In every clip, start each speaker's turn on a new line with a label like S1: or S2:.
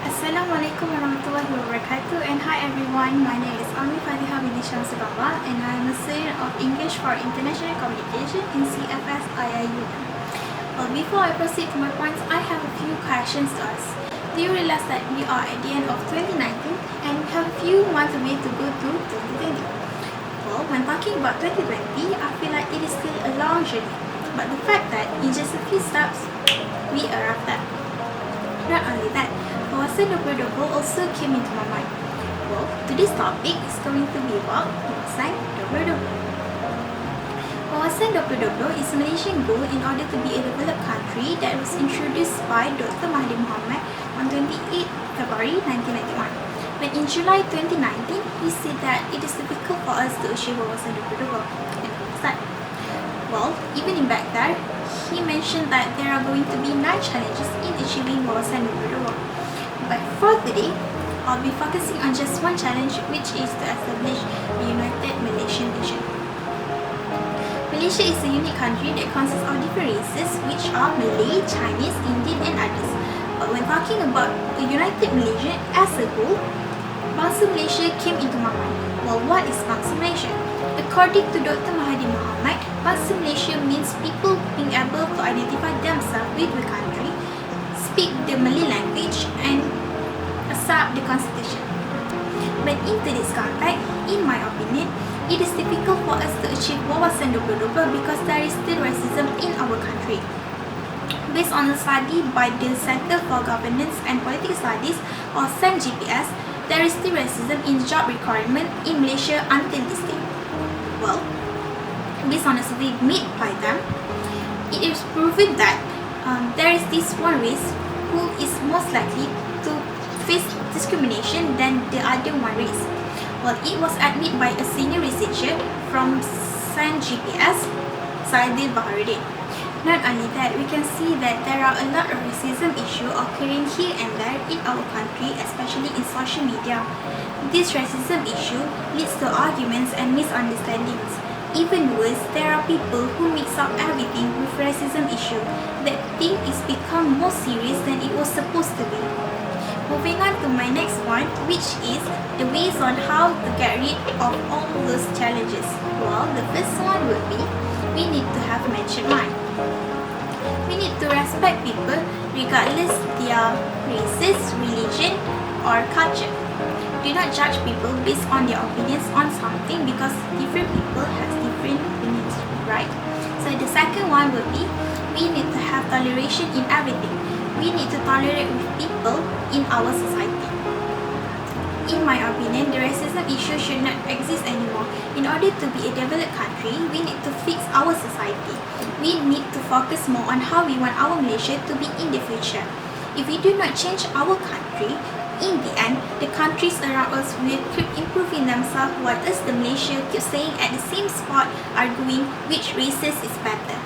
S1: Assalamualaikum warahmatullahi wabarakatuh, and hi everyone, my name is Ami Fadiha binti Syamsubaba and I am a student of English for International Communication in CFS IIU. Well, before I proceed to my points, I have a few questions to ask. Do you realize that we are at the end of 2019 and we have a few months away to go to 2020? Well, when talking about 2020, I feel like it is still a long journey, but the fact that in just a few steps, we arrived there. Not only that, Wawasan 2020 also came into my mind. Well, today's topic is going to be about Wawasan 2020. Wawasan 2020 is a Malaysian goal in order to be a developed country that was introduced by Dr. Mahathir Mohamad on 28 February 1991. But in July 2019, we see that it is difficult for us to achieve Wawasan 2020. And what's that? Well, even in back there, he mentioned that there are going to be 9 challenges in achieving Wawasan 2020. But for today, I'll be focusing on just one challenge, which is to establish a united Malaysian nation. Malaysia is a unique country that consists of different races, which are Malay, Chinese, Indian, and others. But when talking about a united Malaysia as a whole, Bangsa Malaysia came into my mind. Well, what is Bangsa Malaysia? According to Dr. Mahathir Mohamad, Bangsa Malaysia means people being able to identify themselves with the country, speak the Malay language, and accept the constitution. But in today's context, in my opinion, it is difficult for us to achieve Wawasan 2020 because there is still racism in our country. Based on a study by the Center for Governance and Political Studies, or CENGPS, there is still racism in job requirement in Malaysia until this day. Well, based on a survey made by them, it is proven that there is this one race who is most likely to face discrimination than the other one race. Well, it was admitted by a senior researcher from CENGPS, Saidil Baharudin. Not only that, we can see that there are a lot of racism issues occurring here and there in our country, especially in social media. This racism issue leads to arguments and misunderstandings. Even worse, there are people who mix up everything with racism issue. That thing is become more serious than it was supposed to be. Moving on to my next one, which is the ways on how to get rid of all those challenges. Well, the first one would be, we need to have mature mind. We need to respect people regardless their races, religion, or culture. Do not judge people based on their opinions on something because different people have different opinions, right? So the second one would be, we need to have toleration in everything. We need to tolerate with people in our society. In my opinion, the racism issue should not exist anymore. In order to be a developed country, we need to fix our society. We need to focus more on how we want our Malaysia to be in the future. If we do not change our country, in the end, the countries around us will keep improving themselves while us, the Malaysia, keep staying at the same spot, arguing which races is better.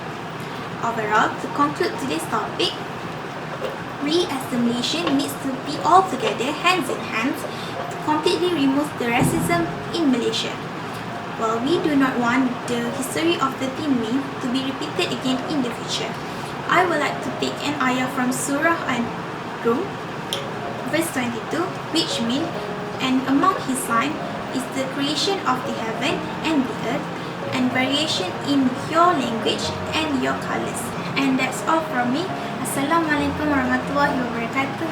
S1: Overall, to conclude today's topic, we as the Malaysian needs to be all together, hands in hands, to completely remove the racism in Malaysia. Well, we do not want the history of the May to be repeated again in the future. I would like to take an ayah from Surah An-Rum, verse 22, which means, and among his signs is the creation of the heaven and the earth, and variation in your language and your colors. And that's all from me. Assalamualaikum warahmatullahi wabarakatuh.